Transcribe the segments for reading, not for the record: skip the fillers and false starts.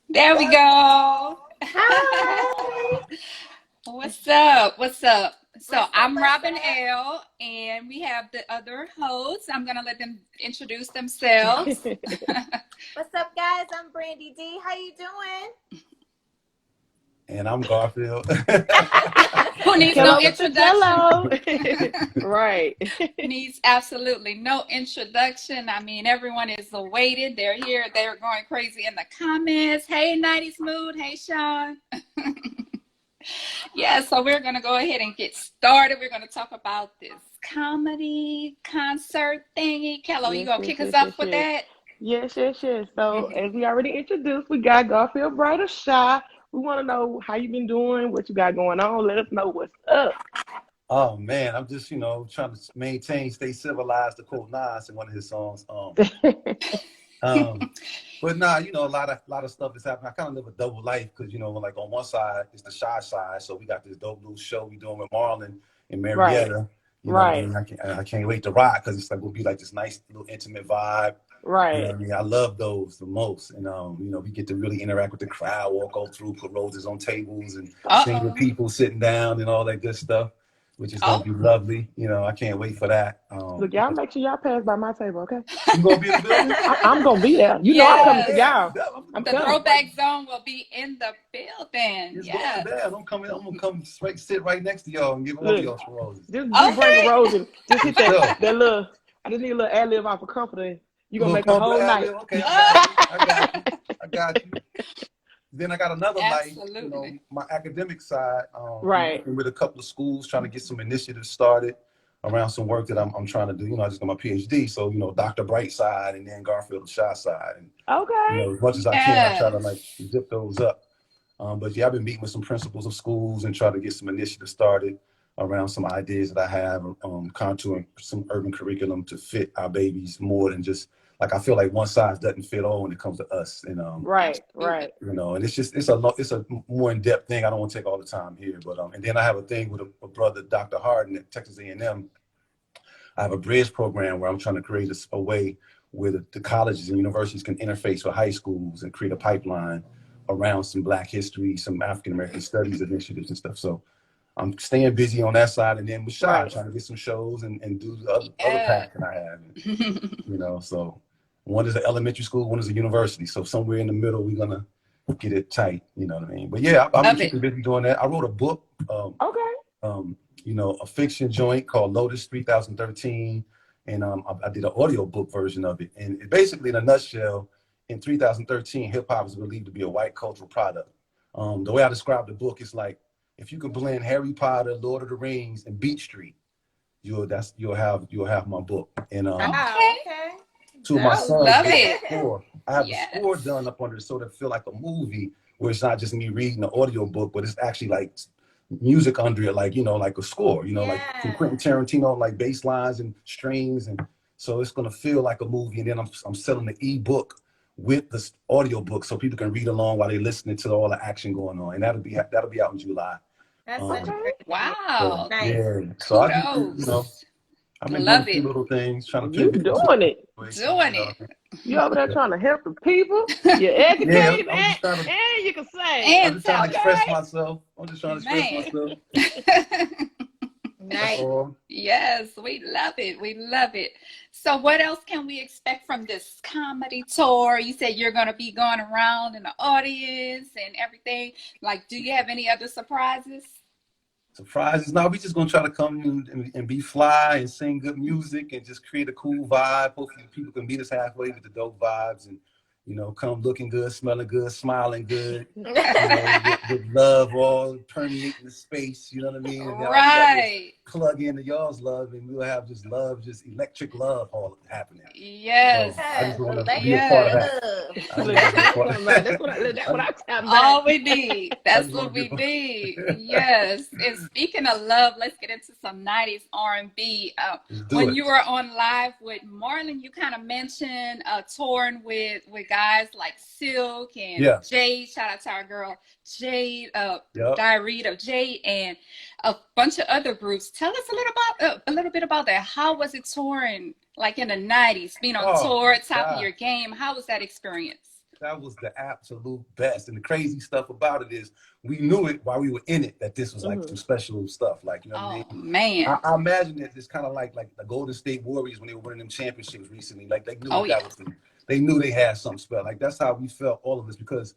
There we go. Hi. What's up? What's up? So What's up? I'm What's Robin up? L, and we have the other hosts. I'm gonna let them introduce themselves. What's up, guys? I'm Brandy D. How you doing? And I'm Garfield. Who needs no Hello, Mr. introduction? Jello. Right. Needs absolutely no introduction. I mean, everyone is awaited. They're here. They're going crazy in the comments. Hey, 90's mood. Hey, Sean. Yeah, so we're going to go ahead and get started. We're going to talk about this comedy concert thingy. Kello, you Yes, going to yes, kick us yes, off yes, with yes. that? Yes, yes, yes. So, as we already introduced, we got Garfield Brighter Shy. We want to know how you been doing, what you got going on. Let us know what's up. Oh man, I'm just trying to maintain, stay civilized to quote Nas in one of his songs. Um, but nah, a lot of stuff is happening. I kind of live a double life because like on one side is the shy side, so we got this dope little show we doing with Marlon and Right, Marietta. You know what I right, mean? I can't wait to rock because it's like will be like this nice little intimate vibe. You know right. what I mean? I love those the most. And we get to really interact with the crowd, walk all through, put roses on tables and sing with Uh-oh. people sitting down and all that good stuff, which is gonna Oh, be lovely. I can't wait for that. Look, y'all make sure y'all pass by my table, okay? You gonna be in the building? I'm gonna be there. You know I'm Yes, coming to yes. yes. y'all. Yeah, I'm The I'm coming. right. throwback zone will be in the building. It's going Yes. down. I'm coming. I'm gonna come sit right next to y'all and give all of Look, y'all some roses. just bring a Okay. rose and just For hit that sure. that little. I just need a little ad lib off of comforter. You A gonna little make a comfort whole ad night. lib. Okay, I Oh, got you. I got you. I got you. Then I got another life, absolutely. my academic side. I'm Right. working with a couple of schools trying to get some initiatives started around some work that I'm trying to do. I just got my PhD, so Dr. Bright side and then Garfield the Shy side, and Okay. as much as I can, I try to like Yes. zip those up. But yeah, I've been meeting with some principals of schools and try to get some initiatives started around some ideas that I have, contouring some urban curriculum to fit our babies more than just like I feel like one size doesn't fit all when it comes to us. And Right. Absolutely. Right. and it's a more in depth thing. I don't want to take all the time here, but and then I have a thing with a brother, Dr. Harden at Texas A&M. I have a bridge program where I'm trying to create a way where the colleges and universities can interface with high schools and create a pipeline around some Black history, some African American studies initiatives and stuff. So I'm staying busy on that side, and then with Shai, Right. trying to get some shows and do the other Yeah. passion I have. So one is an elementary school, one is a university. So somewhere in the middle, we're gonna get it tight. You know what I mean? But yeah, I've been Love it. keeping busy doing that. I wrote a book. Okay. Um, a fiction joint called Lotus 3013. And I did an audio book version of it. And basically, in a nutshell, in 3013, hip hop is believed to be a white cultural product. The way I describe the book is like if you could blend Harry Potter, Lord of the Rings, and Beat Street, you'll have my book. And Okay. Wow. Okay. two of my I Dope. sons love did the it. score. I have the score Yes. done up under it so that it feel like a movie where it's not just me reading the audio book, but it's actually like music under it, like like a score, like from Yeah. Quentin Tarantino, like bass lines and strings, and so it's gonna feel like a movie. And then I'm selling the ebook with the audio book so people can read along while they're listening to all the action going on, and that'll be out in July. That's such a Um, Okay. great idea. so Wow. Nice. yeah, so I just Kudos. I've been doing a Love few it. little things, trying to You pivot into doing it. situations, Doing it. You over there trying to help the people. You're Yeah, educated I'm just trying to and you can sing. I'm And just trying to tell, express Okay. myself. I'm just trying to express man. myself. That's Nice. all. Yes, we love it. We love it. So, what else can we expect from this comedy tour? You said you're going to be going around in the audience and everything. Like, do you have any other surprises? Surprises. No, we just gonna try to come and be fly and sing good music and just create a cool vibe. Hopefully, people can meet us halfway with the dope vibes and come looking good, smelling good, smiling good. With love all permeating the space. You know what I mean? And then all we gotta do is Right. plug into y'all's love, and we'll have just love, just electric love, all happening. So Yes. I just Yes. want to be a Electric part of Yes. that. love. I just Look, want that's to be what a I'm part. talking about. That's what I I'm talking about. All we need. I That's just want what to be. we need. Yes. And speaking of love, let's get into some 90's R&B. Let's do When it. you were on live with Marlon, you kind of mentioned touring with guys like Silk and Yeah. Jade. Shout out to our girl Jade, Yep. Diary of Jade, and a bunch of other groups. Tell us a little bit about that. How was it touring, like in the 90's, being on Oh tour, my top of God. your game? How was that experience? that was the absolute best. And the crazy stuff about it is we knew it while we were in it that this was like some special stuff. Like, you know what I mean? Oh man. I imagine that it's kind of like the Golden State Warriors when they were winning them championships recently. Like they knew Oh yeah. they knew they had something special. Like that's how we felt, all of us, because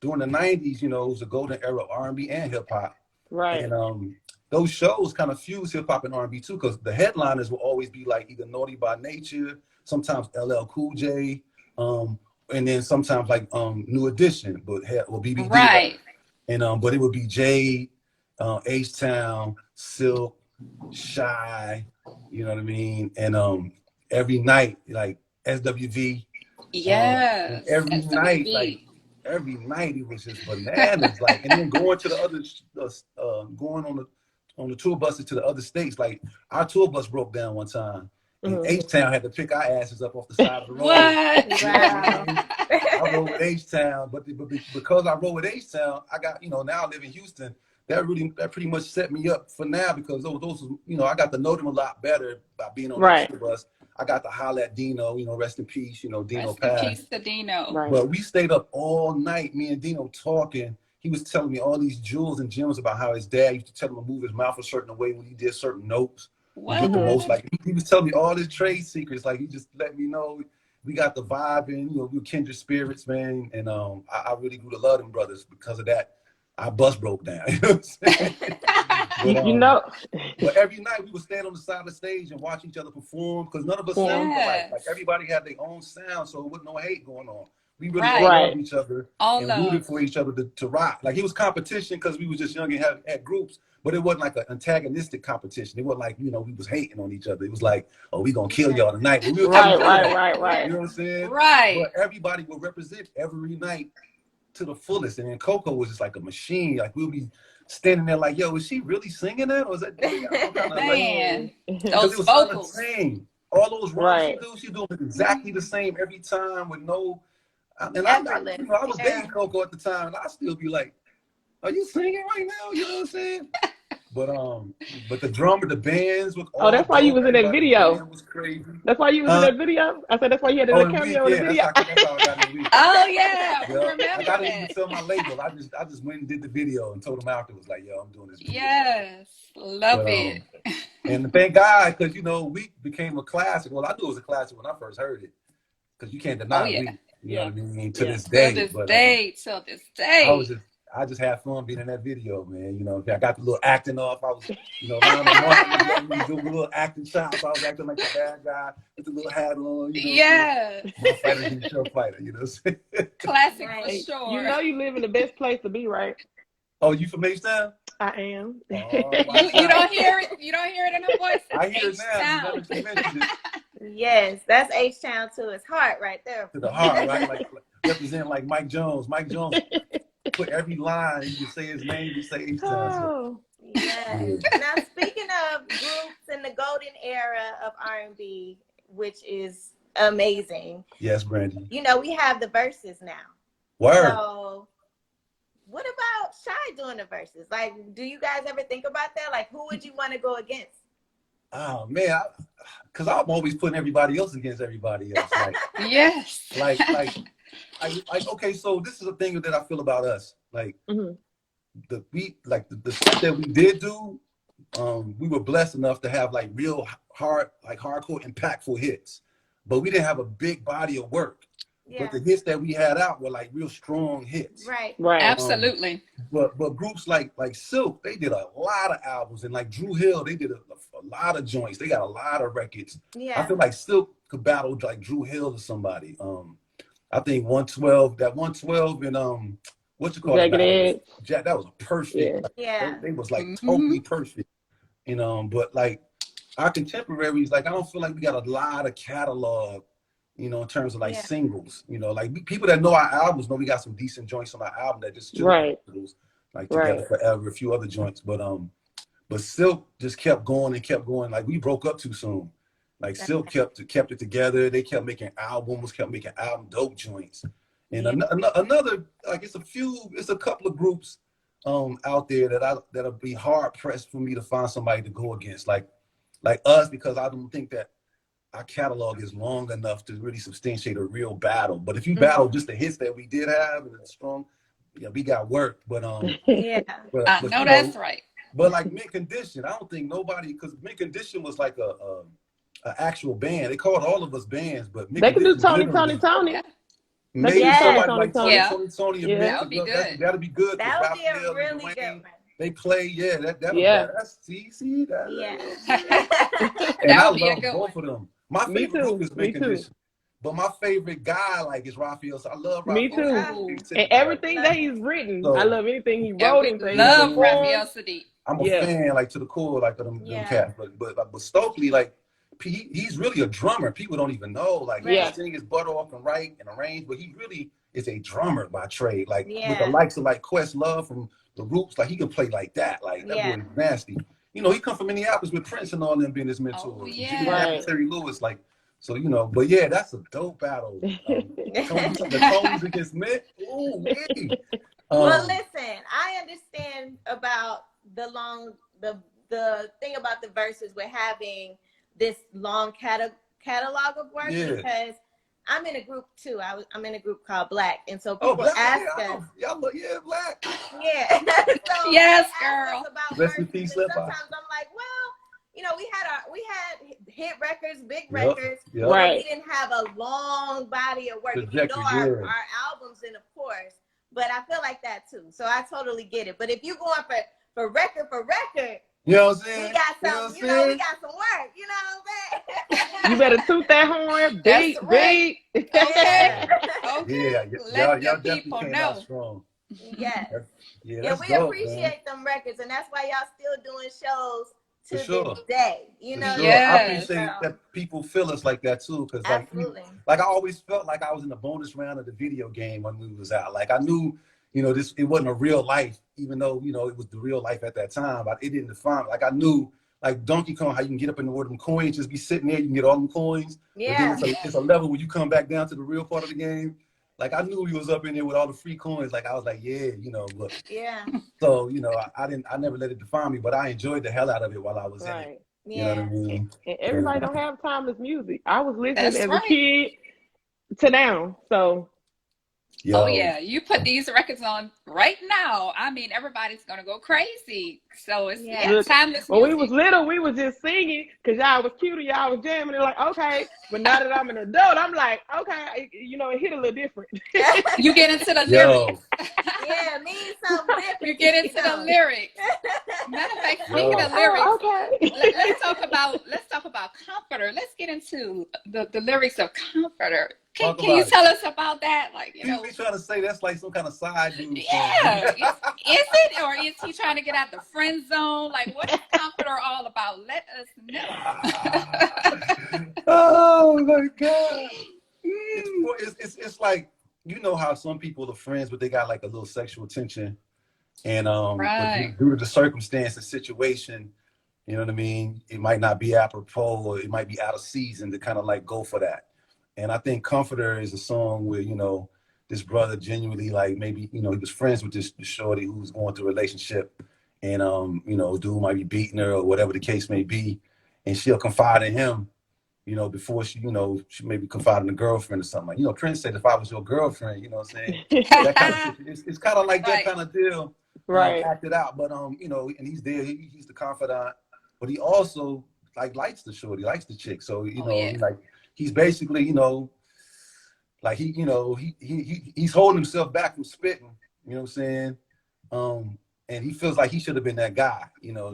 during the 90's, you know, it was a golden era of R&B and hip hop. Right. And those shows kind of fused hip hop and R&B too, because the headliners will always be like either Naughty by Nature, sometimes LL Cool J, and then sometimes like New Edition, but or BBD. Right. And but it would be Jade, H-Town, Silk, Shai, you know what I mean? And every night, like SWV. Yes. Every night, like every night it was just bananas. Like, and then going to the other going on the tour buses to the other states. Like our tour bus broke down one time. And H-Town had to pick our asses up off the side of the road. What? Wow. I rode with H-Town, but because I rode with H-Town, I got, you know, now I live in Houston. That pretty much set me up for now, because those you know, I got to know them a lot better by being on the tour bus. I got to holler at Dino, you know, rest in peace, you know, Dino passed. Rest in peace to Dino. Right. But we stayed up all night, me and Dino talking. He was telling me all these jewels and gems about how his dad used to tell him to move his mouth a certain way when he did certain notes. What? Get the most, like he was telling me all his trade secrets. Like he just let me know we got the vibe, and you know, we were kindred spirits, man. And I really grew to love them brothers because of that. Our bus broke down. You know what I'm saying? But, you know. But every night we would stand on the side of the stage and watch each other perform, because none of us sounded alike. Like everybody had their own sound, so it wasn't no hate going on. We really loved each other and rooted for each other to rock. Like it was competition because we was just young and had groups, but it wasn't like an antagonistic competition. It wasn't like, you know, we was hating on each other. It was like, oh, we gonna kill y'all tonight. But we were right. You know what I'm saying? Right. But everybody would represent every night to the fullest. And then Coco was just like a machine. Like we'll be standing there like, yo, is she really singing that? Or is that man? Those vocals. Same. All those rhymes she's doing it exactly the same every time with no. And I was dating Coco at the time, and I still be like, "Are you singing right now?" You know what I'm saying? But the drummer, the bands with all that's why you was in that video. Was crazy. That's why you was in that video. I said that's why you had that cameo in the video. That's how I got in the video. Oh yeah, remember I got to even tell my label. I just went and did the video and told them afterwards, like, "Yo, I'm doing this." Video. Yes, love it. And thank God, because you know we became a classic. Well, I knew it was a classic when I first heard it, because you can't deny it. You know what I mean? To this day. Till this day. I just had fun being in that video, man. You know, I got the little acting off. I was, you know, around the market, doing little acting shots. I was acting like the bad guy with the little hat on. You know, my fighter being show fighter, you know what I'm saying? Classic for sure. You know you live in the best place to be, right? Oh, you from H-Town? I am. You don't hear it? You don't hear it in her voice? I hear it now. Yes, that's H-Town to his heart right there. To the heart, right? Like representing like Mike Jones. Mike Jones put every line, you say his name, you say H-Town. Oh, yes. Now, speaking of groups in the golden era of R&B, which is amazing. Yes, Brandy. You know, we have the verses now. Word. So, what about Shai doing the verses? Like, do you guys ever think about that? Like, who would you want to go against? Oh man, because I'm always putting everybody else against everybody else. Like, yes. Like, okay, so this is a thing that I feel about us. Like, the stuff that we did do, we were blessed enough to have like real hardcore, impactful hits, but we didn't have a big body of work. Yeah. But the hits that we had out were like real strong hits. Right. Absolutely. But groups like Silk, they did a lot of albums, and like Drew Hill, they did a lot of joints. They got a lot of records. Yeah. I feel like Silk could battle like Drew Hill or somebody. I think 112 and what you call it? Jack, that was a perfect. Yeah. They was like totally perfect. You know, but like our contemporaries, like I don't feel like we got a lot of catalog. You know, in terms of like singles, you know, like people that know our albums know we got some decent joints on our album that just like Together Forever, a few other joints, but Silk just kept going and kept going. Like we broke up too soon. Like Silk kept it together. They kept making albums, kept making album dope joints. And another like it's a couple of groups out there that'll be hard pressed for me to find somebody to go against, like us, because I don't think that our catalog is long enough to really substantiate a real battle. But if you battle just the hits that we did have and it's strong, yeah, we got work. But Yeah. I but know you that's know, right. but like Mint Condition, I don't think nobody, because Mint Condition was like a actual band. They called all of us bands, but Mint They can do Condition was Tony, Tony, literally Tony. Yeah, They can maybe do Tony, Yes. somebody Tony, like Tony, Tony. yeah, Tony, Tony, and Yeah. Mint. that would be That's good. gotta be good because That would be a Raphael and really good Dwayne, one. they play, yeah, Yeah. that's see Yeah. that. And That I would be a love good one. both of them. My Me favorite group too. is Me Mint too. Condition, but my favorite guy like is Raphael. So I love Me Raphael. too. Ooh, And Like, everything Love that it. he's written, I so love anything he yeah, wrote, we anything you he know what I love mean? performed. Raphael Sadiq. I'm a Yeah. fan, like to the core, like of them Yeah. cats. But Stokely, like he's really a drummer. People don't even know. Like he Yeah. can sing his butt off and write and arrange, but he really is a drummer by trade. Like with the Yeah. likes of like Questlove from the Roots, like he can play like that. Like that boy Yeah. is nasty. You know, he come from Minneapolis with Prince and all them being his mentors. Oh, Jimmy yeah. Jam and Terry Lewis, like so. You know, but yeah, that's a dope battle. The Tonys against Mint. Ooh, wee. Well, listen, I understand about the thing about the verses with having this long catalog of work Yeah. because I'm in a group too. I'm in a group called Black, and so Oh, people Black, ask yeah, us, y'all look, yeah, Black. yeah. So Yes, they ask girl. us about Rest in verses, peace, and Lip Eye. sometimes I'm like, well, you know, we had hit records, big Yep, records, yep. but we Right. didn't have a long body of work. If you know Trajectory, our yeah. albums, then of course. But I feel like that too. So I totally get it. But if you're going for record, You know what I'm we saying? got You know some, what I'm you know, we saying? got some work. You know what I'm saying? You better toot that horn, That's beat, right. beat. Okay, Yeah. okay. Yeah, Let y'all the definitely people came out know. strong. Yes. Yeah, And that's we dope, man. appreciate them records, and that's why y'all still doing shows For to sure. this day. You For know sure. what I I mean? Yes. appreciate So, that people feel us like that too. Cause absolutely. like I always felt like I was in the bonus round of the video game when we was out. Like I knew, you know, it wasn't a real life, even though, you know, it was the real life at that time. But it didn't define it. Like I knew like Donkey Kong, how you can get up in the world of them coins, just be sitting there, you can get all them coins. Yeah. But then it's a level where you come back down to the real part of the game. Like I knew he was up in there with all the free coins. Like I was like, yeah, you know, but Yeah. so, you know, I never let it define me, but I enjoyed the hell out of it while I was in it. Right. You know what I Yeah. mean? And everybody don't have timeless music. I was listening That's as a right. kid to now. So Yo, Oh yeah, you put these records on right now. I mean, everybody's gonna go crazy. So it's Yeah. Look, timeless when we music. was little, we was just singing because y'all was cute and y'all was jamming. They're like, okay. But now that I'm an adult, I'm like, okay, you know, it hit a little different. You get into the yo, lyrics. Yeah, mean something different. You get into the lyrics. Matter of fact, speaking of lyrics, Oh, okay. let's talk about Comforter. Let's get into the lyrics of Comforter. Can Talk you about it. tell us about that? Like, you know, he's trying to say that's like some kind of side dude. yeah, is it, or is he trying to get out the friend zone? Like, what is Comforter all about? Let us know. Oh my God. It's like, you know how some people are friends, but they got like a little sexual tension. And Right. but due to the circumstance and situation, you know what I mean? It might not be apropos or it might be out of season to kind of like go for that. And I think Comforter is a song where, you know, this brother genuinely, like maybe, you know, he was friends with this shorty who was going through a relationship and, you know, dude might be beating her or whatever the case may be. And she'll confide in him, you know, before she, you know, she maybe confide in a girlfriend or something. Like, you know, Prince said, if I was your girlfriend, you know what I'm saying? That kind of, it's kind of like that Right. kind of deal. Right. Acted out. But, you know, and he's there, he's the confidant, but he also like likes the shorty, likes the chick. So, you know, yeah. like, he's basically, you know, like he, you know, he's holding himself back from spitting, you know what I'm saying? And he feels like he should have been that guy, you know,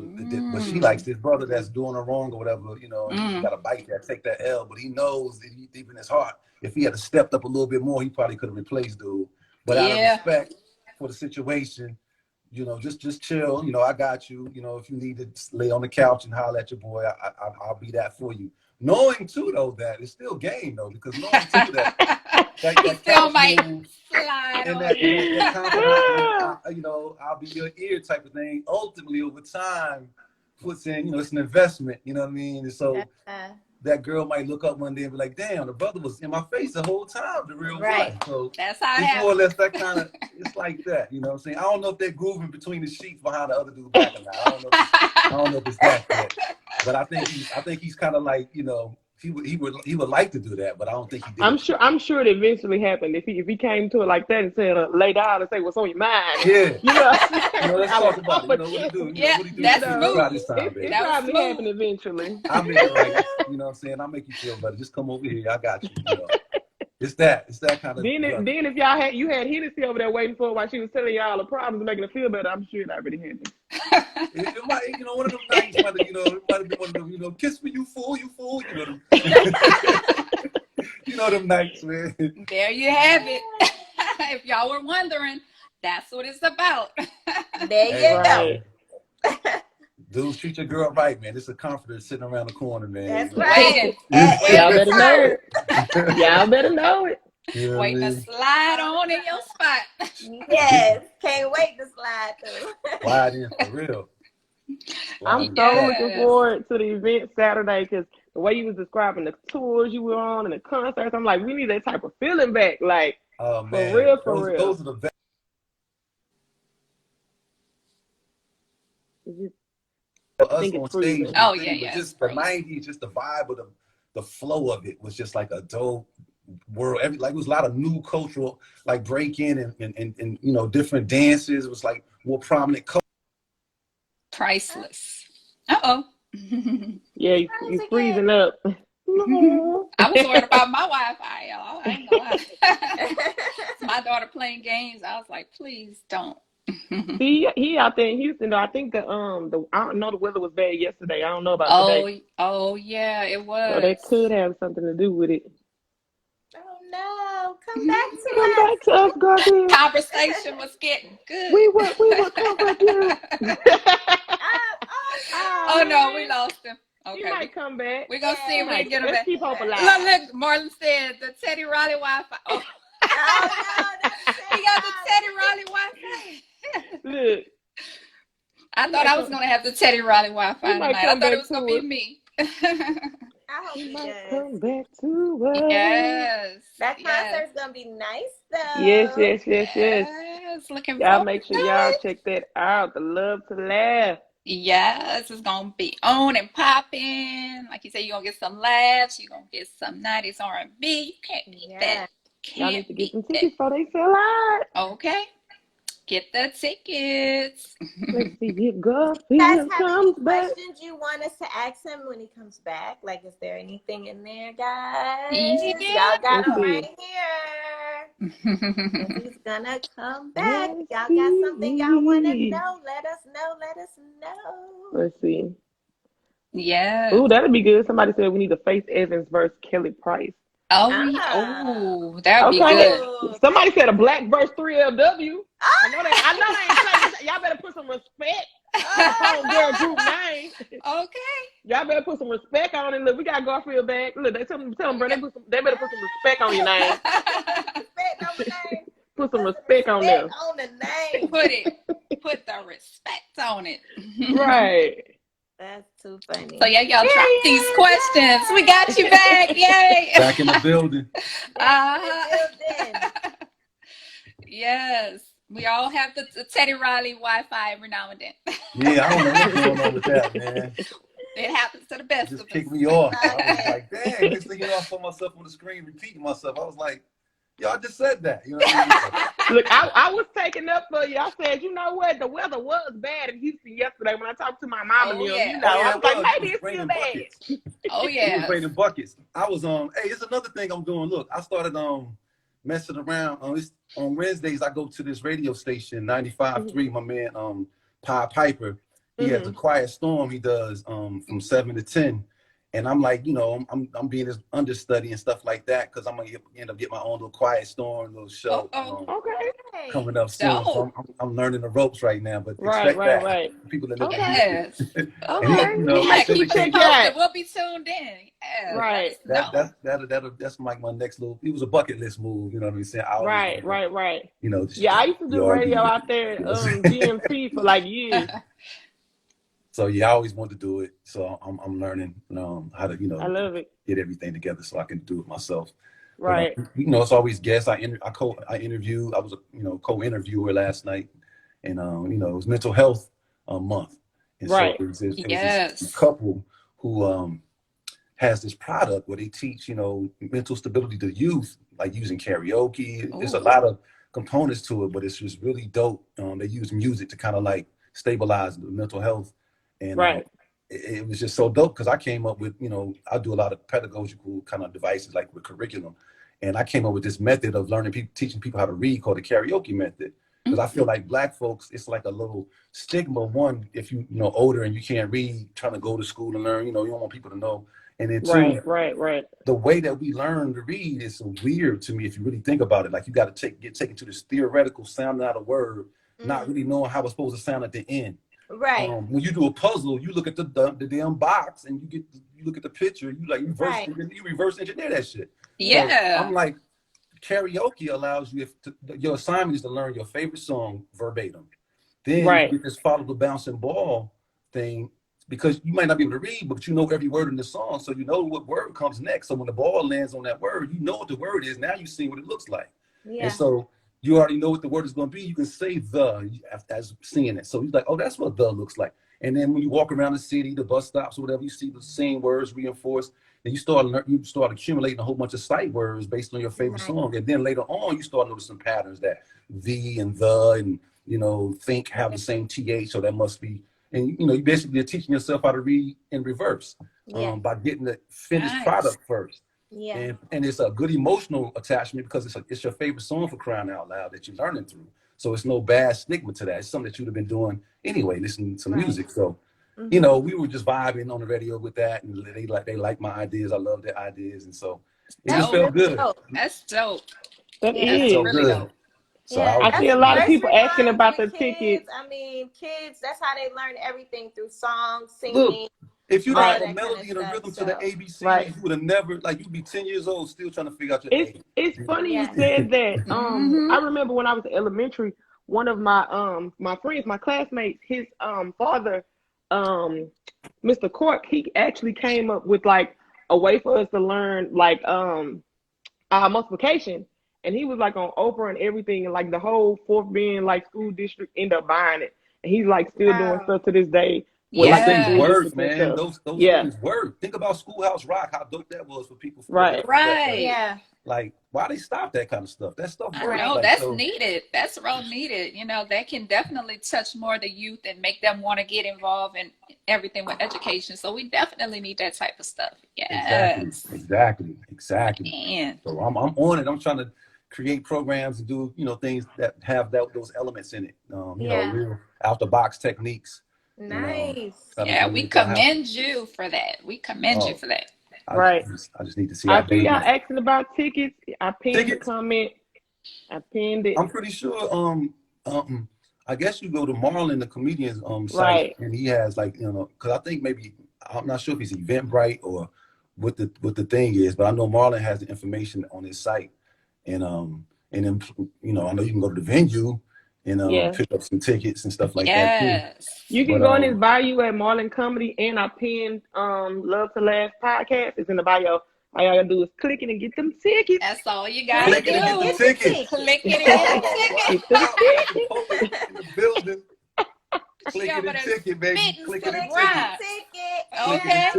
but she likes this brother that's doing her wrong or whatever, you know, and he's got to bite that, take that L, but he knows that deep in his heart, if he had stepped up a little bit more, he probably could have replaced dude. But out of respect for the situation, you know, just chill, you know, I got you, you know, if you need to lay on the couch and holler at your boy, I'll be that for you. Knowing too though that it's still game though, because knowing too that he still might slide and on that confidence, you know, I'll be your ear type of thing. Ultimately, over time, puts in, you know, it's an investment. You know what I mean? And so that girl might look up one day and be like, "Damn, the brother was in my face the whole time, the real life." So that's how it's more or less that kind of. It's like that, you know what I'm saying? I don't know if they're grooving between the sheets behind the other dude back or not. I don't know if it's that yet. But I think he's kind of like, you know, he would like to do that, but I don't think he did. I'm sure it eventually happened. If he came to it like that and said, lay down and say what's on your mind. Yeah. You know, Let's talk about it. What he do? Yeah, What he do? that's Try this time, baby. It probably happened eventually. I'll make it right. You know what I'm saying? I'll make you feel better. Just come over here. I got you. It's that kind of. Then if y'all had Hennessy over there waiting for her while she was telling y'all the problems and making her feel better, I'm sure it already happened. It might, one of them nights might have, it might have been one of them, kiss me, you fool, them. Them nights, man. There you have it. If y'all were wondering, that's what it's about. There you go. Dudes, treat your girl right, man. It's a comforter sitting around the corner, man. That's right. Y'all better know it. Y'all better know it. Waiting to slide on in your spot. Yes. Can't wait to slide through. Slide in for real. I'm so looking forward to the event Saturday because the way you was describing the tours you were on and the concerts, I'm like, we need that type of feeling back. Like, oh, man. For real. Those are the best. Us on stage. Oh, yeah. Just the 90s, just the vibe of the flow of it was just like a dope world. It was a lot of new cultural, like break-in and different dances. It was like more prominent culture. Priceless. Uh-oh. Yeah, you freezing up. I was worried about my Wi-Fi, y'all. I ain't gonna lie. My daughter playing games. I was like, please don't. See, he out there in Houston though. I think I don't know, the weather was bad yesterday. I don't know about today. Oh yeah, it was. So that could have something to do with it. Oh no! Come back to us, Garfield. Conversation was getting good. We will come back here. Oh no, we lost him. Okay. He might come back. We're gonna see if we can get him back. Let's keep hope alive. Look, Marlon said the Teddy Riley Wi-Fi. Oh no, he got the Teddy Riley Wi-Fi. Look, I thought I was gonna have the Teddy Riley Wi-Fi tonight. I thought it was gonna be me. I hope he might does. come back to us. Yes. That concert's gonna be nice though. Yes. Yes. Looking Y'all forward make sure to y'all it. check that out. The Love to Laugh. Yes, it's gonna be on and popping. Like you said, you're gonna get some laughs. You're gonna get some 90s R&B. You can't beat that. Y'all need to get some tickets before they sell out. Okay. Get the tickets. Let's see if Garfield Guys, have comes any back. questions you want us to ask him when he comes back? Like, is there anything in there, guys? Yeah. Y'all got Let's him see. right here. If he's gonna come back. Let's Y'all got something y'all want to see. know? Let us know. Let's see. Yeah. Ooh, that'd be good. Somebody said we need a Faith Evans versus Kelly Price. Oh, that would be Okay. good. Somebody said a Black verse 3LW. I know they ain't saying. Y'all better put some respect on their group name. Okay. Y'all better put some respect on it. Look, we got Garfield back. Look, they tell them, bro, they better put some respect on your name. Respect on the name. Put some respect on there. On the name. Put the respect on it. Right. That's too funny. So y'all drop these questions. We got you back. Yay. Back in the building. Yes. We all have the Teddy Riley Wi-Fi every now and then. Yeah, I don't know what's going on with that, man. It happens to the best It of just us. kicked me off. I was like, dang, next thing you know, I saw myself on the screen repeating myself. I was like, y'all just said that. You know what I mean? Look, I was taking up for you. I said, you know what? The weather was bad in Houston yesterday when I talked to my mom and them. Yeah. You know, I was like, maybe it's still bad. Buckets. Oh It yeah. was raining buckets. I was hey, it's another thing I'm doing. Look, I started messing around on Wednesdays. I go to this radio station 95.3. My man Pied Piper. He has a quiet storm. He does from 7 to 10. And I'm like, I'm being his understudy and stuff like that because I'm gonna end up getting my own little quiet storm, little show Okay. coming up soon. So I'm learning the ropes right now. But expect that. Right. People that live Yes. Okay. We'll be tuned in. Yes. Right. That's like my next little. It was a bucket list move. You know what I'm saying? Right. I used to do radio out there, GMC for like years. So yeah, I always wanted to do it. So I'm learning how to I love it. get everything together so I can do it myself. Right. But, it's always guests. I interview. I was a co-interviewer last night, and it was mental health month. And right. So it was this couple who has this product where they teach, mental stability to youth, like using karaoke. There's a lot of components to it, but it's just really dope. They use music to kind of like stabilize the mental health. And it was just so dope because I came up with, I do a lot of pedagogical kind of devices like with curriculum. And I came up with this method of teaching people how to read called the karaoke method. Because I feel like Black folks, it's like a little stigma. One, if you older and you can't read, trying to go to school and learn, you don't want people to know. And then two, right. The way that we learn to read is so weird to me if you really think about it. Like you got to get taken to this theoretical sounding out a word, not really knowing how it's supposed to sound at the end. Right. When you do a puzzle, you look at the damn box and you look at the picture. You reverse engineer that shit. Yeah. So I'm like, karaoke allows you your assignment is to learn your favorite song verbatim. Then you get this follow the bouncing ball thing because you might not be able to read, but you know every word in the song, so you know what word comes next. So when the ball lands on that word, you know what the word is. Now you see what it looks like. Yeah. And so you already know what the word is going to be. You can say the as seeing it. So you're like, oh, that's what the looks like. And then when you walk around the city, the bus stops or whatever, you see the same words reinforced. Then you start accumulating a whole bunch of sight words based on your favorite song. And then later on, you start noticing patterns that the and the and, think have the same TH. So that must be, and, you basically are teaching yourself how to read in reverse by getting the finished product first. Yeah. And it's a good emotional attachment because it's your favorite song for crying out loud that you're learning through. So it's no bad stigma to that. It's something that you'd have been doing anyway, listening to music. So, we were just vibing on the radio with that, and they like my ideas. I love their ideas, and so it just felt good. That's dope. That is really dope. So I see a lot of people asking about the tickets. I mean, kids, that's how they learn everything through songs, singing. Look, if you have a melody and a rhythm to the ABC, you would have never, you'd be 10 years old still trying to figure out your age. It's funny you said that. I remember when I was in elementary, one of my my friends, my classmates, his father, Mr. Cork, he actually came up with a way for us to learn multiplication. And he was on Oprah and everything, and the whole fourth being school district ended up buying it. And he's still doing stuff to this day. Those things work, man. Those things work. Think about Schoolhouse Rock, how dope that was for people. Right. Yeah. Why they stop that kind of stuff? That stuff works. I know, that's needed. That's real needed. That can definitely touch more of the youth and make them want to get involved in everything with education. So we definitely need that type of stuff. Yes. Exactly. Man. So I'm on it. I'm trying to create programs and do, things that have those elements in it. Real out the box techniques. Nice. We commend you for that. We commend you for that. I just need to see. I see y'all asking about tickets. I pinned the comment. I pinned it. I'm pretty sure. I guess you go to Marlon, the comedian's site, and he has because I think maybe I'm not sure if he's Eventbrite or what the thing is, but I know Marlon has the information on his site, and then I know you can go to the venue and pick up some tickets and stuff like that too. You can go in his bio at Marlon Comedy, and I pinned Love to Last podcast. It's in the bio. All you gotta do is click it and get them tickets. That's all you gotta do. Get the tickets. Click it and get the tickets. In the building. Click it and ticket, baby. Click it and ticket. Okay.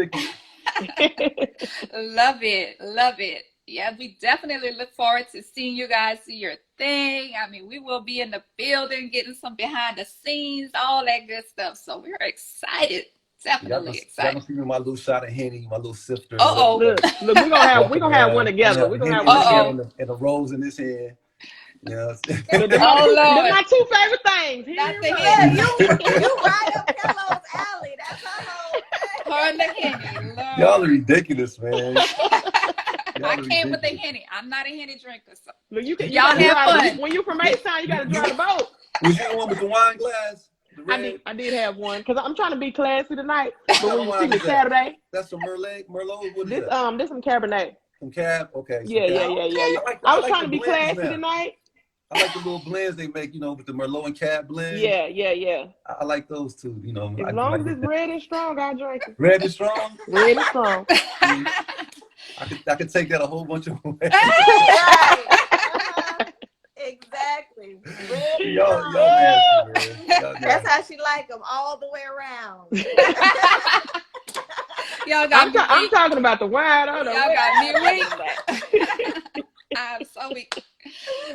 Love it. Yeah, we definitely look forward to seeing you guys do your thing. I mean, we will be in the building, getting some behind the scenes, all that good stuff. So we're excited. Definitely excited. See my little shot of Henny, my little sifter. Look, we're gonna have one together. We're gonna have one together. And a rose in this hand. They're my two favorite things. That's the Henny. You right up Pillow's alley. That's her whole thing. Her and the Henny. Y'all are ridiculous, man. I came with the Henny. I'm not a Henny drinker. So. Look, y'all have fun. When you from H-Town, you gotta drive the boat. Was you the one with the wine glass? I did have one because I'm trying to be classy tonight. But when you see me Saturday, that's some Merlot. What is this some Cabernet. Some Cab. Okay. Yeah. I was trying to be classy tonight. I like the little blends they make, with the Merlot and Cab blend. Yeah. I like those too, As long as it's red and strong, I drink it. Red and strong? Red and strong. I could take that a whole bunch of ways. Exactly. Y'all nasty, man. That's how she like them all the way around. Y'all got me I'm weak. talking about the wine. I don't know. Y'all got me weak. I'm so weak.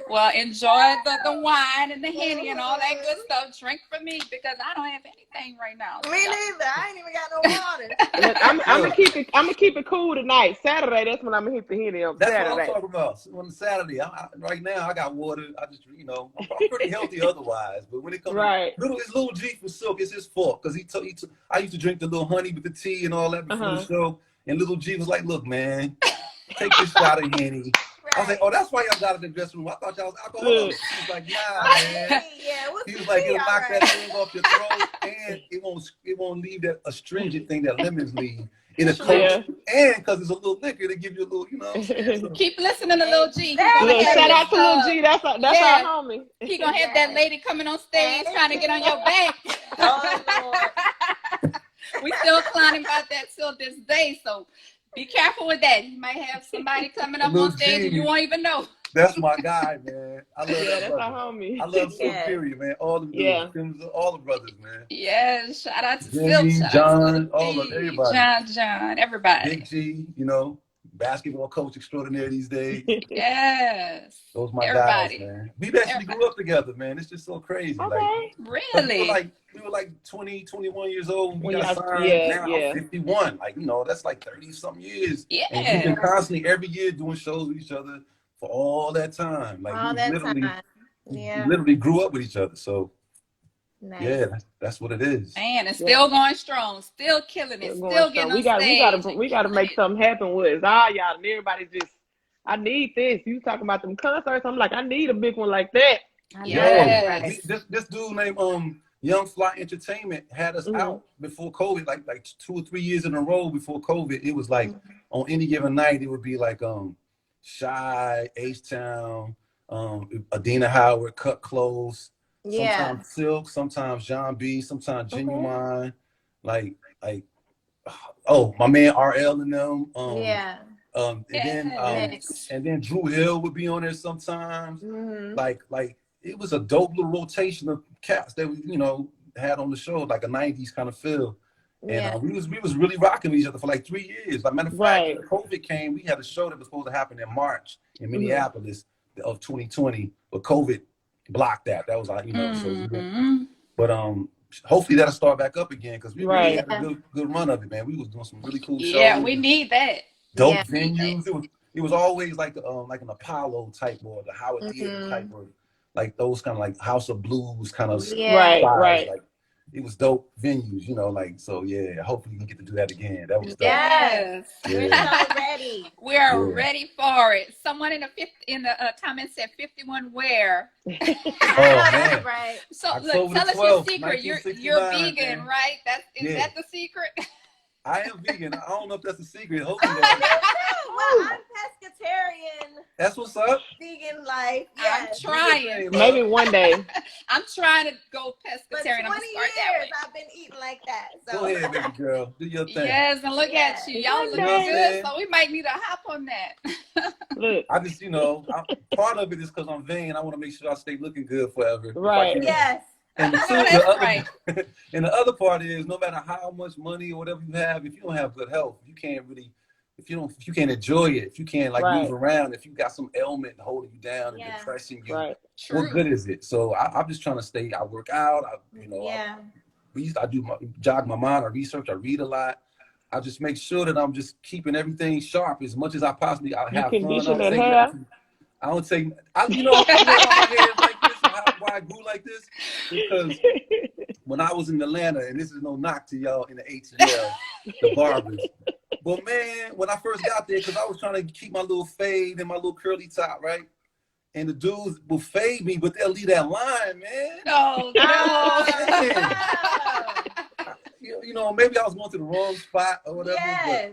Well, enjoy the wine and the Henny and all that good stuff. Drink for me because I don't have anything right now. Me neither. I ain't even got no water. Look, I'm gonna keep it cool tonight. Saturday, that's when I'm gonna hit the Henny on That's Saturday. what I'm talking about. On Saturday, right now I got water. I just, I'm pretty healthy otherwise. But when it comes Right. to little G for Silk, it's his fault because I used to drink the little honey with the tea and all that before the show. And little G was like, "Look, man, take this shot of Henny." I was like, "Oh, that's why y'all got in the dressing room. I thought y'all was alcoholic." He was like, "Nah, man." He was like, "It'll knock that thing off your throat, and it won't leave that astringent thing that lemons leave in a coat, and because it's a little liquor to give you a little, So, keep listening to Lil G. Look, shout out to Lil G. That's our homie. He gonna have that lady coming on stage trying to get on your back. Oh Lord. We still clowning about that till this day, so be careful with that. You might have somebody coming up on stage and you won't even know. That's my guy, man. I love that That's brother. our homie. I love Silk, period, man. All the dudes, all the brothers, man. Yes, shout out to Jimmy, Silk, John, everybody. John, everybody. Big G, basketball coach extraordinaire these days. Yes. Those my guys, man. We actually grew up together, man. It's just so crazy. Okay. Really? We were like 20, 21 years old when we got signed. Now I'm 51. That's like 30-something years. Yeah. And we've been constantly every year doing shows with each other for all that time. Like all that time. Yeah. We literally grew up with each other. So nice. Yeah, that's what it is. Man, it's still going strong, still killing it, still getting on stage. We gotta make something happen with us. Y'all, and everybody just, I need this. You talking about them concerts? I'm like, I need a big one like that. Yes. This dude named Young Fly Entertainment had us out before COVID, like 2 or 3 years in a row before COVID. It was like on any given night, it would be like Shai, H-Town, Adina Howard, Cut Close. Sometimes Silk, sometimes John B, sometimes Genuine, like my man RL and them. And then Drew Hill would be on there sometimes. Like it was a dope little rotation of cats that we had on the show, like a 90s kind of feel. And we was really rocking with each other for like 3 years. Like, matter of fact, when COVID came, we had a show that was supposed to happen in March in Minneapolis of 2020, but COVID blocked that. That was but hopefully that'll start back up again because we really had a good run of it, man. We was doing some really cool shows. Yeah, we need that. Dope venues. It was always like an Apollo type or the Howard Theater type of like those kind of like House of Blues kind of right. Like it was dope venues, so hopefully we can get to do that again. That was dope. Yes. We're so ready. We are ready for it. Someone in the comments said 51 where. Oh man. Right. So look, tell us your secret. You're vegan, man. right? Is that the secret? I am vegan. I don't know if that's a secret. Hopefully well, I'm pescatarian. That's what's up. Vegan life. Yes. I'm trying. Maybe one day. I'm trying to go pescatarian. For 20 years, I've been eating like that. So. Go ahead, baby girl. Do your thing. Yes, and look at you. Y'all look good, so we might need to hop on that. Look. I just, part of it is because I'm vain. I want to make sure I stay looking good forever. Right. Yes. And and the other part is, no matter how much money or whatever you have, if you don't have good health, you can't really, if you can't enjoy it, if you can't move around, if you got some ailment holding you down and depressing you, what good is it? So I'm just trying to stay. I work out. I jog my mind. I research. I read a lot. I just make sure that I'm just keeping everything sharp as much as I possibly. I have fun. I don't take. Why I grew like this? Because when I was in Atlanta, and this is no knock to y'all in the ATL, the barbers. But man, when I first got there, because I was trying to keep my little fade and my little curly top, right? And the dudes will fade me, but they'll leave that line, man. Oh, no. Maybe I was going to the wrong spot or whatever. Yes.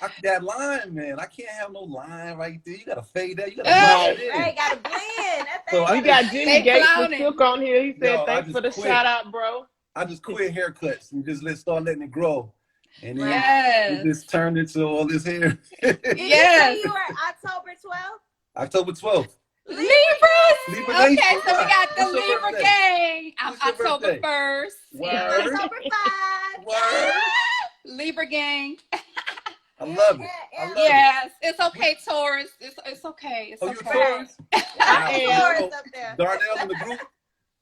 But that line, man, I can't have no line right there. You gotta fade that. You gotta blend it in. Right, gotta blend. So we got Jimmy Gates with Silk on here. He said, "Thanks for the shout out, bro." I just quit haircuts and just start letting it grow, and then it just turned into all this hair. Yes. You were October 12th. October 12th. Libras. Okay, so we got the Libra gang. I'm October 1st. Word. October 5. Word. Libra gang. I love it. I love it. Yes, it's okay, Taurus. It's okay. It's Oh, you a okay. Taurus? I'm I a am. Taurus up there. Darnell in the group.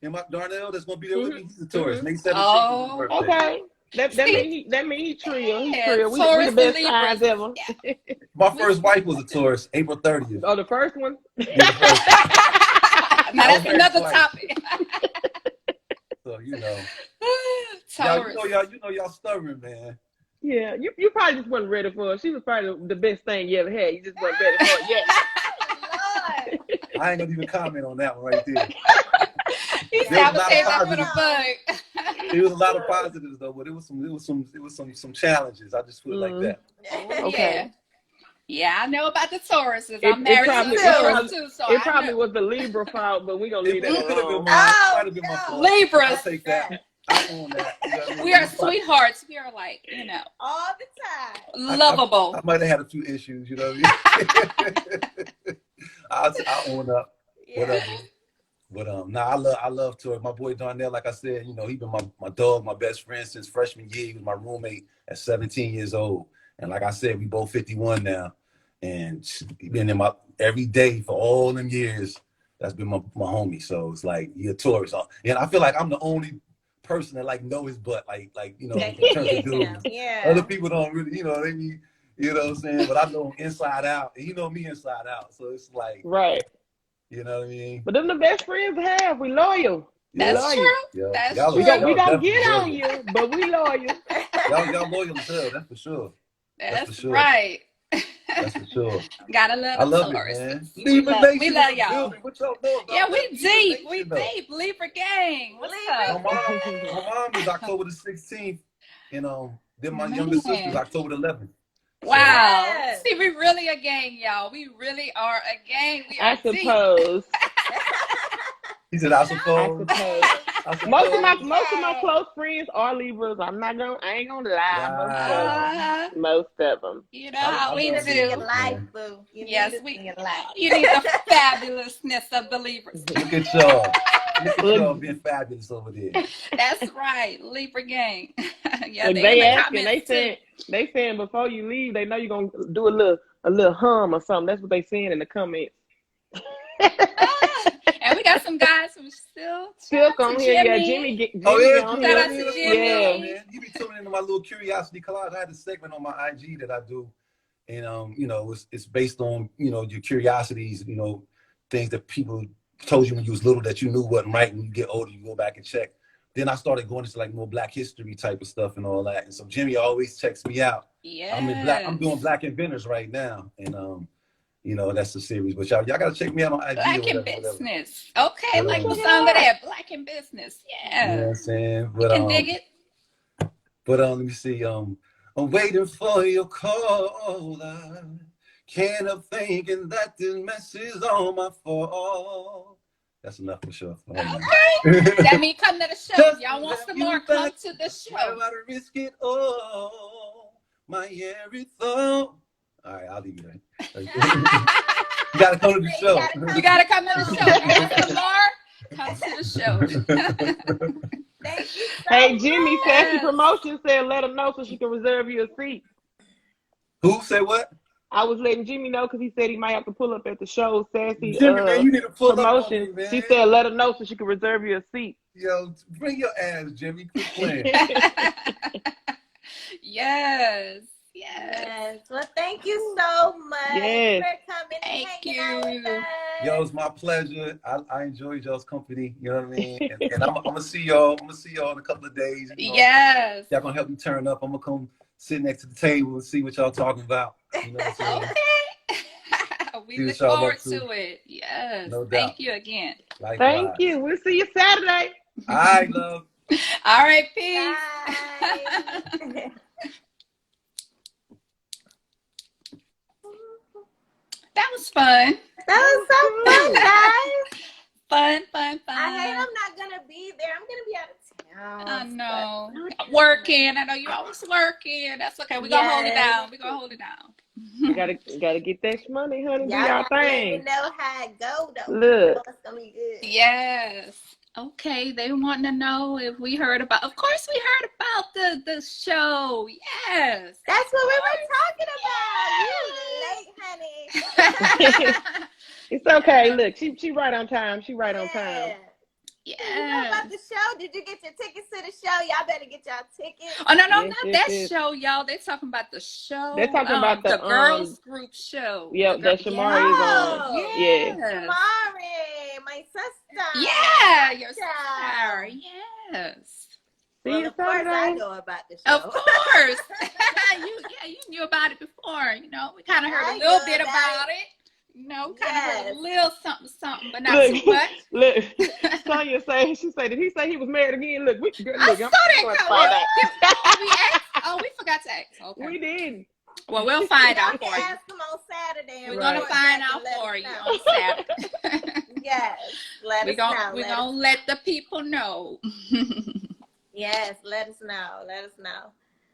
And my Darnell that's gonna be there with me. He's a Taurus. May 17th is his Oh, birthday. Okay. That See? mean he trio. He Yeah, trio. We Taurus the and best Libras. times ever. Yeah. My first wife was a Taurus, April 30th. Oh, the first one? Yeah, the first. Now that's Okay, another twice. topic. So you know, Taurus. you know y'all stubborn, man. Yeah, you probably just wasn't ready for her. She was probably the best thing you ever had. You just wasn't ready for it yet. Lord. I ain't gonna even comment on that one right there. He said, There "I'm was gonna a save lot that of for the positives. bug." It was a lot of positives though, but it was some challenges. I just put it like that. Okay. Yeah, I know about the Tauruses. It I'm married to probably- a it Taurus probably- too, so It I probably know. was the Libra fault, but we gonna It leave that could have been alone. mine. Oh, Might have been my no. fault. Libras. I'll take that. I own that. You know what I mean? We are sweethearts. We are like, All the time. lovable. I might have had a few issues, you know what I mean? I own up. Whatever. But I love Taurus. My boy Darnell, like I said, you know, he been my dog, my best friend since freshman year. He was my roommate at 17 years old. And like I said, we both 51 now. And he been in my every day for all them years. That's been my homie. So it's like you're a Taurus. And I feel like I'm the only person that like know his butt, like you know, in terms of dudes. Yeah. Other people don't really, you know, they be, you know what I'm saying? But I know him inside out. And he know me inside out. So it's like, Right. you know what I mean? But them the best friends to have. We loyal. That's loyal. true. Yeah. That's Y'all- true. We y'all gonna definitely get on loyal. you, but we loyal. Y'all loyal as hell, that's for sure. That's for sure. right. That's for sure. Gotta love I the love Taurus. it, man. We Libra love Nation in the y'all. building. What y'all know about Yeah, that? we Libra deep. Nation, We though. deep. Libra gang. What's Libra up? My mom is October the 16th, and then my younger sister is October the 11th. Wow. Yes. See, we really a gang, y'all. We really are a gang. We I are deep. suppose. He said, I I suppose. suppose. I suppose. Most of my close friends are Libras. I ain't gonna lie. Wow. Most of them. You know I how we love Need it in your do. life, boo. You Yes, need it in your life. You need the fabulousness of the Libras. Look at y'all. Look at y'all being fabulous over there. That's right, Libra gang. Yeah, Look, they in they the asking, comments too. they saying before you leave, they know you're gonna do a little hum or something. That's what they saying in the comments. And we got some guys who Still shout out on to here, yeah. Jimmy. Jimmy Oh yeah, on Jimmy, Shout out here. to that's Jimmy. what's up, Yeah. man. You be tuning into my little curiosity collage. I had a segment on my IG that I do, and you know, it's based on, you know, your curiosities, you know, things that people told you when you was little that you knew wasn't right. When you get older, you go back and check. Then I started going into like more Black history type of stuff and all that. And so Jimmy always checks me out. Yeah. I'm doing Black Inventors right now, and you know, that's the series. But y'all gotta check me out on IG. Black or in whatever. business. Okay, like the Whatever. song of that. Black in business. You know what Yeah. I'm saying? You can dig it. But let me see. I'm waiting for your call. I can't help thinking that this mess is on my fault. That's enough for sure. Okay. That means come to the show. Y'all want some more? Come to the I show. gotta risk it all. My every thought. All right, I'll leave you there. You gotta come to the show. You gotta come to the show. You want some more? Come to the show. Thank you so Hey, Jimmy, much. Sassy Promotion said let her know so she can reserve you a seat. Who said what? I was letting Jimmy know because he said he might have to pull up at the show. Sassy Jimmy, man, you need to pull Promotion. up on me, man. She said let her know so she can reserve you a seat. Yo, bring your ass, Jimmy. Quit playing. Yes. Yes. Yes. Well, thank you so much Yes. for coming Thank and hanging out with you. us. Yo, it's my pleasure. I enjoyed y'all's company. You know what I mean? And I'm gonna see y'all. I'm gonna see y'all in a couple of days. You know? Yes. Y'all gonna help me turn up. I'm gonna come sit next to the table and see what y'all talking about. You know what I'm saying? Okay. We See look what y'all forward up to. to it. Yes. No doubt. Thank you again. Likewise. Thank you. We'll see you Saturday. All right, love. All right, peace. Bye. That was fun. That was so fun, guys. Fun. I hate I'm not gonna be there. I'm gonna be out of town. I know. Working. I know you always working. That's okay. We're gonna hold it down. We're gonna hold it down. You gotta get that money, honey. Do Y'all y'all gotta let me thing. know how it go though. Look. It's gonna be good. Yes. Okay, they want to know if we heard about. Of course, we heard about the show. Yes, That's what we were talking about. You late, honey. It's okay. Look, she right on time. She right on time. Yeah. Do you know about the show? Did you get your tickets to the show? Y'all better get y'all tickets. Oh no, Yes, not yes, that yes. show, y'all. They're talking about the show. They're talking about the girls group show. Yep, that Shamari is on. Oh, Yeah. Shamari, my sister. Yeah, your Gotcha. sister. Yes. See Well, you of course I Saturday. know about the show. Of course. you knew about it before, you know. We kind of heard a little bit about it. You know, kind of heard a little something, but not too much. Look, Tanya saying, she said, did he say he was married again? Look, I saw that comment. Did we ask? Oh, we forgot to ask. Okay. We did. Well, we'll find out for you. Ask them on Saturday. We're going to find out for you on Saturday. Yes, let us know. We're going to let the people know. Yes, let us know. Let us know.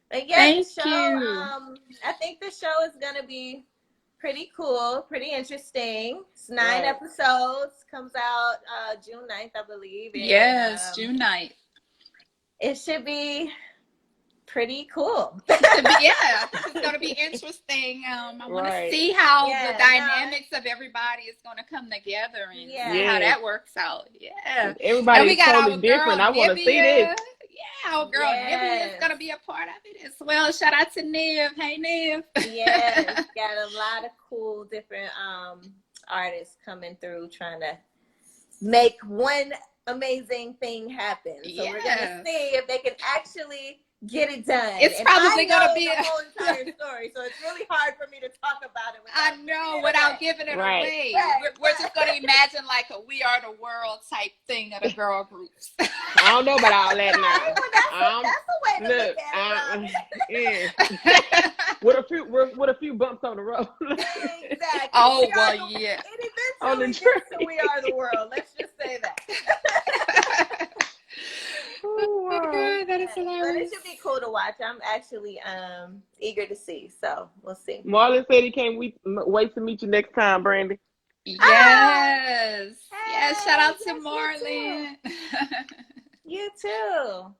But yeah, Thank the show, you. I think the show is going to be pretty cool, pretty interesting. It's 9 episodes. Comes out June 9th, I believe. And, yes, June 9th. It should be pretty cool. Yeah, I think it's going to be interesting. I want to see how the dynamics of everybody is going to come together and see how that works out. Yeah. Everybody's totally different. I want to see this. Yeah, our girl Nivea is going to be a part of it as well. Shout out to Niv. Hey, Niv. Yes, got a lot of cool different artists coming through trying to make one amazing thing happen. So we're going to see if they can actually get it done. It's probably going to be the whole entire story, so it's really hard for me to talk about it without giving it away. We're just going to imagine like a We Are the World type thing of the girl groups. I don't know about all that now. That's a way to look at it. With a few bumps on the road. Exactly. Oh, well, yeah. It eventually gets to We Are the World. Let's just say that. Oh, wow. God, that is hilarious. But it should be cool to watch. I'm actually eager to see, so we'll see. Marlon said he can't wait to meet you next time, Brandy. Yes. Yes, shout out to Marlon. You too.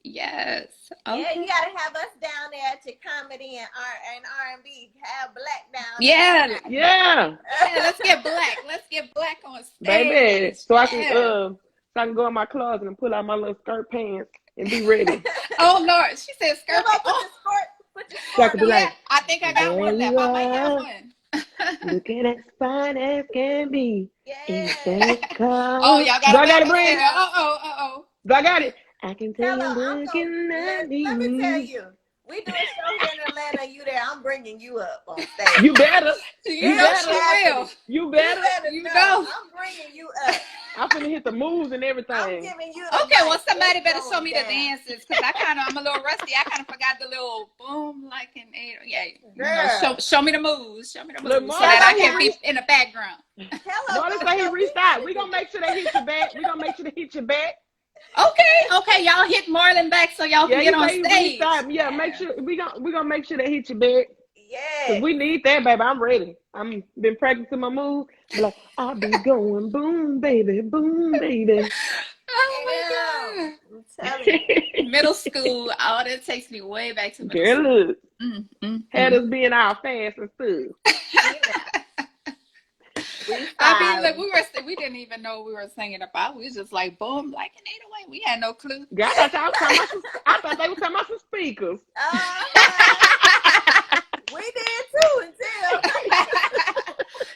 Yes. Okay. Yeah, you gotta have us down there at your comedy and R&B. Have Black down there. Yeah, let's get Black. Let's get Black on stage. Baby, so I can go in my closet and pull out my little skirt pants and be ready. Oh Lord, she said skirt. Put your skirt on. Yeah, I think I got one left. I might have one. Looking as fine as can be. Yeah. Oh, y'all got it, Brandy. Uh-oh. I got it. I can tell Hello, you looking at me. Let me tell you. We do a show here in Atlanta. You there? I'm bringing you up on stage. You better. You know she will. You better. You know. I'm bringing you up. I'm finna hit the moves and everything. I'm giving you. Okay, well somebody better show me the dances because I'm a little rusty. I kind of forgot the little boom like in show me the moves. Show me the moves so that I can be in the background. Marlon say he restart. We gonna make sure they hit your back. Okay, y'all hit Marlon back so y'all can get on stage. Yeah, make sure we gonna make sure they hit your back. Yeah, we need that, baby. I'm ready. I'm been practicing my move. Like I'll be going boom, baby, boom, baby. Oh my God! I'm telling you, middle school. Oh, that takes me way back to middle school. Girl, look, had us being all fast and stuff. I mean, look, we didn't even know what we were singing about. We was just like boom, like an 808. We had no clue. God, I thought they were talking about some speakers. We did too until.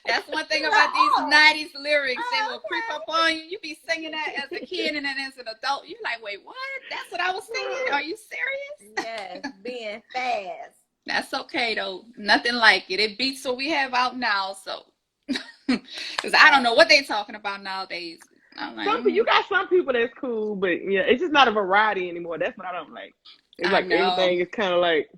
That's one thing about these 90's lyrics. They will creep up on you. You be singing that as a kid and then as an adult, you're like, wait, what? That's what I was singing? Are you serious? Yes, being fast. That's okay though. Nothing like it. It beats what we have out now, so. Because I don't know what they talking about nowadays. I'm like, you got some people that's cool, but yeah, it's just not a variety anymore. That's what I don't like. It's like everything is kind of like.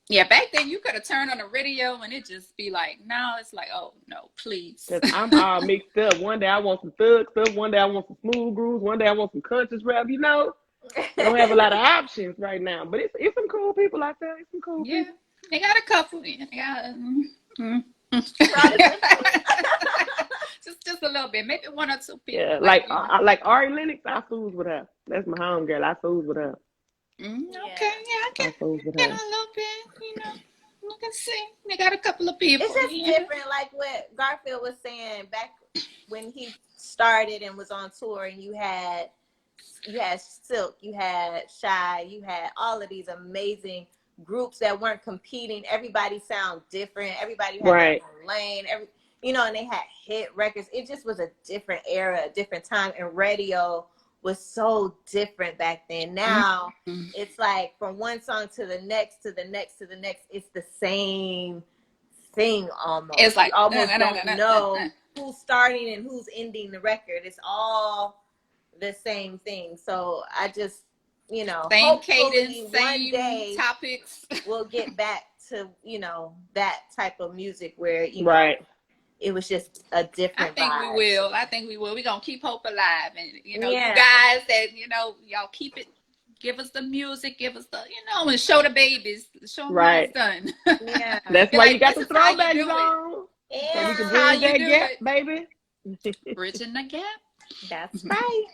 Yeah, back then you could have turned on the radio and it just be like, now it's like, oh no, please. Cause I'm all mixed up. One day I want some thug stuff. One day I want some smooth grooves. One day I want some conscious rap. You know, I don't have a lot of options right now. But it's some cool people out there. It's some cool people. They got a couple. They got. just a little bit, maybe one or two people. Yeah, like Ari Lennox, I fools with her. That's my homegirl. I fools with her. Okay, yeah, I can fools with get her. a little bit, you can see. They got a couple of people. It's just different, like what Garfield was saying back when he started and was on tour, and you had Silk, you had Shai, you had all of these amazing groups that weren't competing. Everybody sound different. Everybody had their own lane. And they had hit records. It just was a different era, a different time, and radio was so different back then. Now it's like from one song to the next, to the next, to the next, it's the same thing almost. It's like you almost don't know who's starting and who's ending the record. It's all the same thing. So I just, same hopefully cadence, one day topics. we'll get back to, that type of music where, it was just a different vibe. I think we will. We're going to keep hope alive. And, you guys that, y'all keep it. Give us the music. Give us the, and show the babies. Show them how it's done. Yeah. That's why you got the throwbacks on. Yeah. So we can bridge that gap, baby. Bridging the gap. That's right.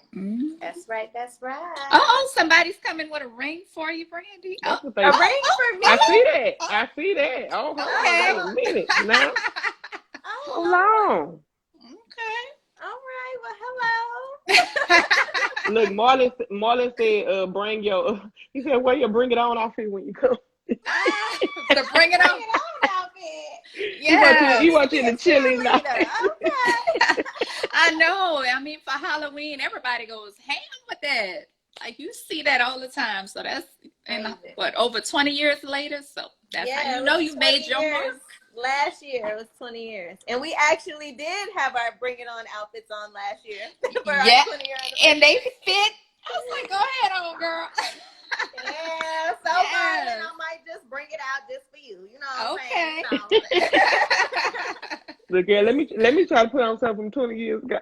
That's right. That's right. Oh, somebody's coming with a ring for you, Brandy. A ring for me? I see that. Oh, okay. Wait a minute now. Hold on. Okay. All right. Well, hello. Look, Marlon said, bring your, he said, well, you bring it on outfit when you come. To bring it on outfit. Yeah. He wants you to chill in now. Okay. I know. I mean, for Halloween, everybody goes ham with that. Like, you see that all the time. So that's, over 20 years later? So that's how you made your mark. Last year, it was 20 years. And we actually did have our Bring It On outfits on last year. For our 20-year and they fit. I was like, go ahead on, girl. Yeah, so good. And I might just bring it out just for you. You know what I'm saying? Look, girl, let me try to put on something from 20 years ago.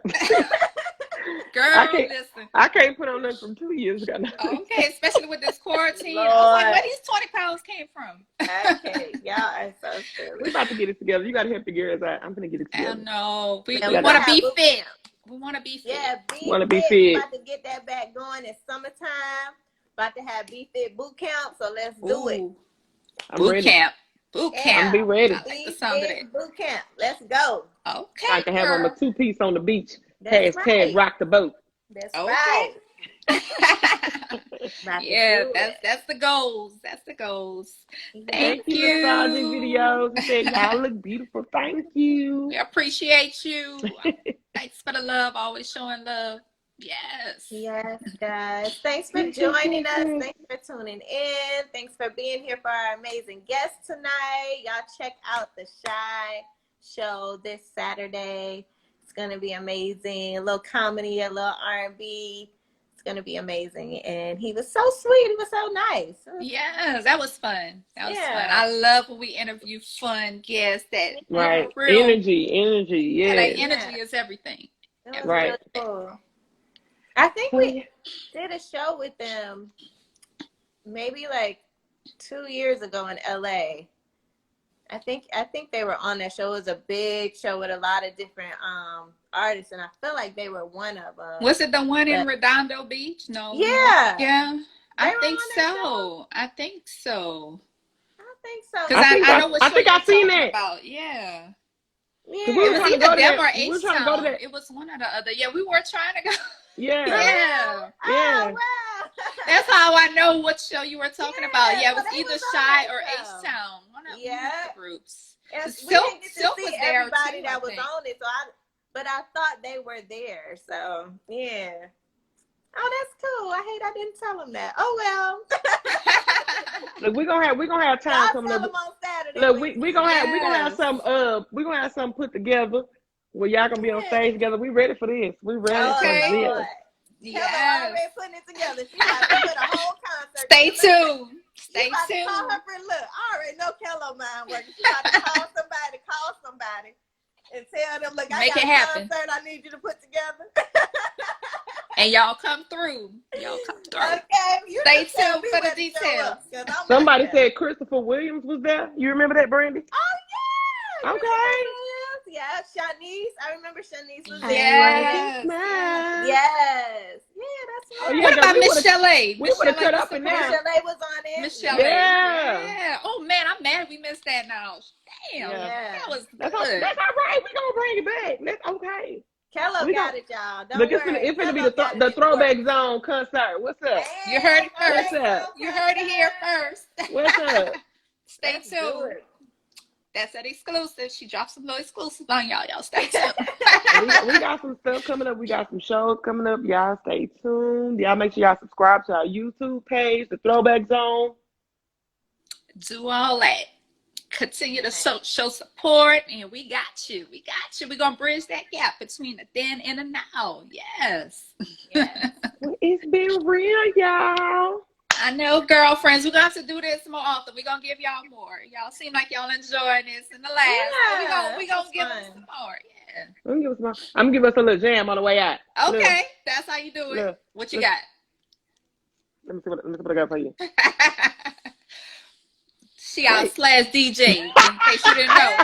Girl, listen. I can't put on nothing from 2 years ago. Okay, especially with this quarantine. Lord. I was like, where these 20 pounds came from? Okay, y'all are so silly. We're about to get it together. You got to help the girls out. I'm going to get it together. I know. We want to be fit. We want to be fit. Yeah, be fit. About to get that back going. It's summertime. About to have Be Fit boot camp, so let's do it. Boot camp. I'm be ready. I like the sound of that. Boot camp. Let's go. Okay. I can have on a 2-piece on the beach. That's right. Rock the boat. That's right. Yeah, that's the goals. That's the goals. Thank you. You saw these videos and said y'all look beautiful. Thank you. We appreciate you. Thanks for the love. Always showing love. Yes. Yes, guys. Thanks for joining us. Thanks for tuning in. Thanks for being here for our amazing guest tonight. Y'all check out the Shai show this Saturday. It's going to be amazing. A little comedy, a little R&B. It's going to be amazing. And he was so sweet. He was so nice. Yes, that was fun. That was fun. I love when we interview fun guests that real, energy. Yeah. Like energy is everything. That was really cool. I think we did a show with them maybe like 2 years ago in LA. I think they were on that show. It was a big show with a lot of different artists, and I feel like they were one of them. Was it the one in Redondo Beach? No. Yeah. Yeah. I think so. I think so. Because I know what I think I've seen that. About. Yeah. Yeah. It was either them or H-Town. It was one or the other. Yeah, we were trying to go. Yeah. Oh, wow. That's how I know what show you were talking about. Yeah, it was either Shai or H-Town. One of the groups. Yes, Silk was was there everybody too, that was on it, but I thought they were there. So yeah. Oh, that's cool. I hate I didn't tell them that. Oh well. Look, we're gonna have time coming up. On Saturday. Look, we're gonna have something put together where y'all gonna be on stage together. We ready for this. We ready for this. Yes. Already putting it together. She got to put a whole concert. Stay tuned. Stay tuned. Call her for look. I already know Kello mind working. She got to call somebody, and tell them, look, I got a concert I need you to put together. And y'all come through. Okay, stay tuned for the details. Somebody said Christopher Williams was there. You remember that, Brandy? Oh yeah. Okay. Yeah, Shanice. I remember Shanice was there. Yes. Yes. Yeah, that's right. What about Miss Shelley? We would have cut up in there. Miss Shelley was on it. Miss Shelley. Yeah. Oh man, I'm mad we missed that now. Damn. That was that's good. That's all right. We're gonna bring it back. That's okay. Kello got it, y'all. Don't look, worry. it's gonna be the throwback zone concert. What's up? You heard it first. What's up? You heard it here first. What's up? Stay tuned. That's an exclusive. She dropped some little exclusives on y'all. Y'all stay tuned. we got some stuff coming up. We got some shows coming up. Y'all stay tuned. Y'all make sure y'all subscribe to our YouTube page, the Throwback Zone. Do all that. Continue to show support, and we got you. We got you. We're going to bridge that gap between the then and the now. Yes. Well, it's been real, y'all. I know, girlfriends. We're going to have to do this more often. We're going to give y'all more. Y'all seem like y'all enjoying this in the last. So we're going to give them some more. Yeah. I'm going to give us a little jam on the way out. Okay. Look. That's how you do it. Look. What you got? Let me see what I got for you. She out / DJ, in case you didn't know.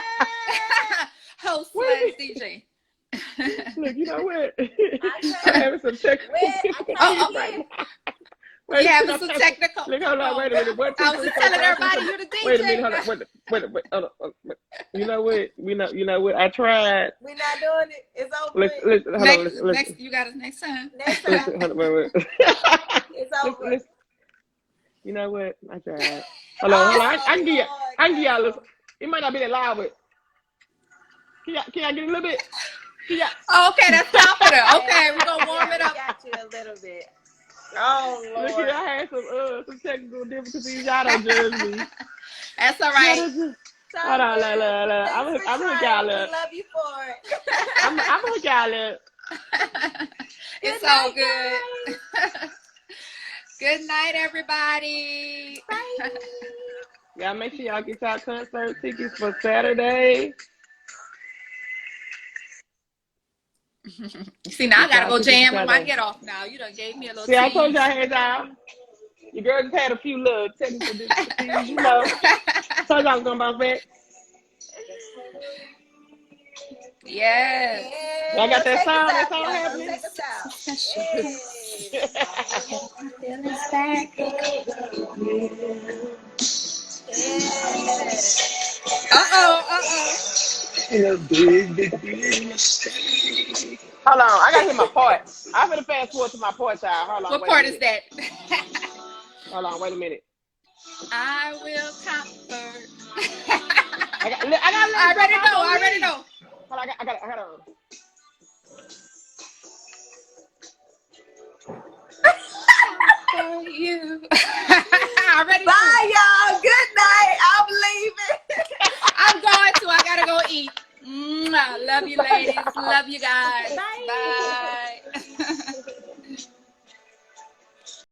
Host / DJ. Look, you know what? I'm having some technical. We having some technical. Look, hold on, wait a minute. What, I was just telling everybody you the DJ. Wait a minute, hold on. Wait, hold on. You know what? You know what? I tried. We're not doing it. It's over. Next, you got it next time. Next time. Hold on, wait. It's over. You know what? I tried. Hold on. I can give y'all a little. It might not be that loud, but can I get a little bit? Okay, that's confident. Okay, we're gonna warm it up. Got you a little bit. Oh Lord. Look, I had some technical difficulties. Y'all don't judge me. That's all right. Hold on, I'm hook y'all up. We love you for it. I'm hook y'all up. It's all good. Good night, everybody. Bye. Y'all make sure y'all get y'all concert tickets for Saturday. See, now I gotta go jam when I get off now. You done gave me a little See, I told y'all hands out. Your girl just had a few little technical difficulties, you know. Told y'all I was gonna bounce back. Yes. Y'all got that sound? That sound happening? Take us out. Hold on, I gotta hit my part. I'm gonna fast forward to my part, y'all. Hold on. What part is that? Hold on, wait a minute. I will comfort. I already know. Hold on, I got it. For you. I already know. Bye, y'all. Good night. I'm leaving. I'm going to. I gotta go eat. Love you, ladies. Love you guys. Bye.